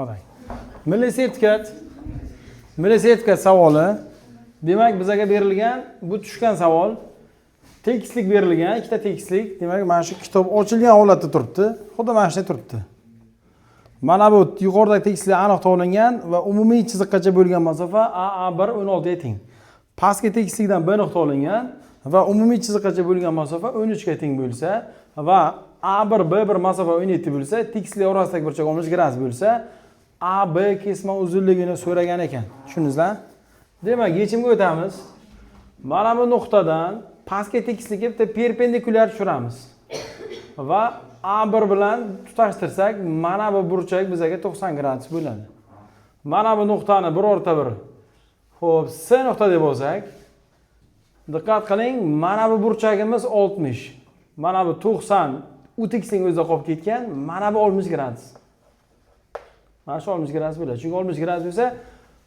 qarang. Milliy sertifikat savoli. Demak, bizga berilgan bu tushgan savol. Tekislik berilgan, ikkita tekislik. Demak, mana shu kitob ochilgan holatda turibdi. Xuddi mana shunday turibdi. Mana bu yuqoridagi tekislik aniq to'g'rilangan va umumiy chiziqgacha bo'lgan masofa AA1 16 ga teng. Pastki tekislikdan B nuqta olingan va umumiy chiziqgacha bo'lgan masofa 13 ga teng bo'lsa va A1 B1 masofa 17 bo'lsa, tekislik orasidagi burchak 15 gradus bo'lsa, AB kesma uzunligini so'ragan ekan. Tushundingizlar? Demak, yechimga o'tamiz. Mana bu nuqtadan pastki tekislikka bitta perpendikulyar tushiramiz. Va A1 bilan tutashtirsak, mana bu burchak bizga 90 gradus bo'ladi. Mana bu nuqtani birorta bir xo'p, C nuqta deb olsak, diqqat qiling, mana bu burchagimiz 60. Mana bu 90 u tekisning o'zida qolib ketgan, mana bu 60 gradus. Mana shu 60 gradus bo'ladi. Chunki 60 gradus bo'lsa,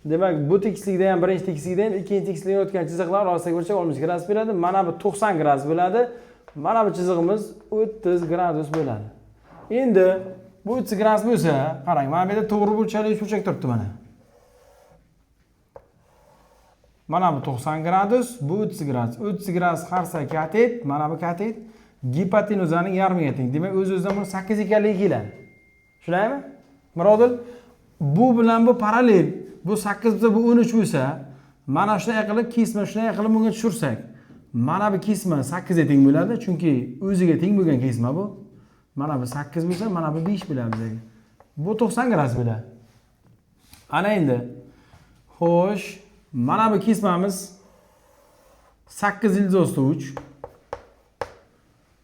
demak, bu tekislikda ham birinchi tekislikda ham ikkinchi tekislikda o'tgan chiziqlar orasidagi burchak 60 gradus bo'ladi. Mana bu 90 gradus bo'ladi. Mana bu chizig'imiz 30 gradus bo'ladi. Endi bu 30 gradus bo'lsa, qarang, mana bu yerda to'g'ri burchakli burchak turibdi mana. Mana bu 90 gradus, bu 30 gradus. 30 gradus qarsa katet, mana bu katet gipotenuzaning yarmiga teng. Demak, o'z-o'zidan buni 8 ekanligi keladi. Tushunaymi? Mirodil, bu bilan bu parallel. Bu 8 bo'lsa, bu 13 bo'lsa, mana shunday qilib kesma, shunday qilib bunga tushirsak, mana bu kesma 8 ga teng bo'ladi, chunki o'ziga teng bo'lgan kesma bu. Mana bu 8 bo'lsa, mana bu 5 bo'ladi bizga. Bu 90 gradus bo'ladi. Ana endi. Xo'sh, mana bu kesmamiz 8 ildiz 3.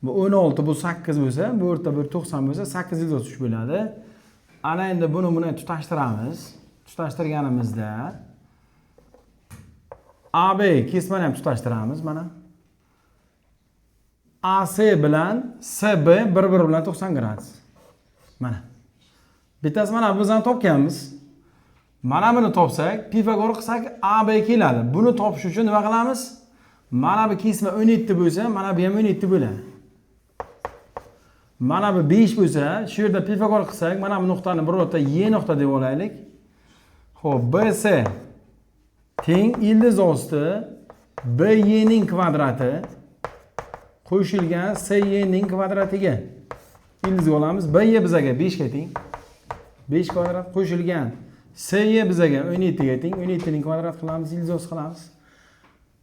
Bu 16, bu 8 bo'lsa, bu o'rta bir 90 bo'lsa, 8 ildiz 3 bo'ladi. Ana endi buni tutashtiramiz. Tutashtirganimizda AB kesmani ham tutashtiramiz mana. AC bilan CB bir-biri bilan 90 gradus. Mana. Bittasi mana bizdan topganmiz. Mana buni topsak, Pifagor qilsak AB keladi. Buni topish uchun nima qilamiz? Mana bu kesma 17 bo'lsa, mana bu ham 17 bo'ladi. Mana bu 5 bo'lsa, shu yerda Pifagor qilsak, mana bu nuqtani birorta Y nuqta deb olaylik. Xo'p, BC teng ildiz osti BY ning kvadrati qo'shilgan CY ning kvadratiga ildiz olamiz. BY bizga 5 ga teng. 5 kvadrat qo'shilgan CY bizga 17 ga teng. 17 ning kvadrat qilamiz, ildiz osti qilamiz.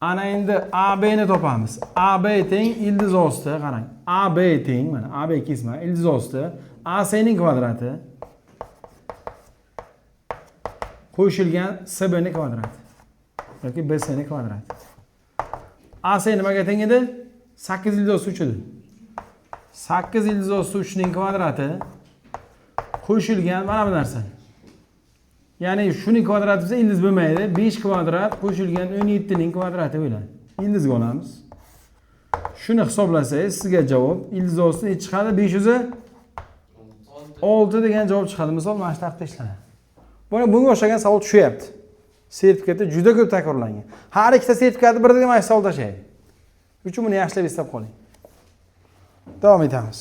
Ana endi AB ni topamiz. AB teng ildiz osti, qarang. AB teng, mana AB kesma ildiz osti AC ning kvadrati qo'shilgan CB ning kvadrati yoki BC ning kvadrati. AC nimaga teng edi? 8 ildiz 3 edi. 8 ildiz 3 ning kvadrati qo'shilgan mana bu narsa. Ya'ni shuning kvadrati bo'lsa ildiz bo'lmaydi. 5 kvadrat qo'shilgan 17 ning kvadrati bo'ladi. Ildizga olamiz. Shuni hisoblasangiz sizga javob ildiz osti necha chiqadi? 506 degan javob chiqadi. Misol mana shu tartibda ishlanadi. Bunga o'xshagan savol tushyapti. Sertifikatda juda ko'p takrorlangan. Har ikkita sertifikatni birga mana shu savol tashlaydi. Uchun buni yaxshilab eslab qoling. Davom etamiz.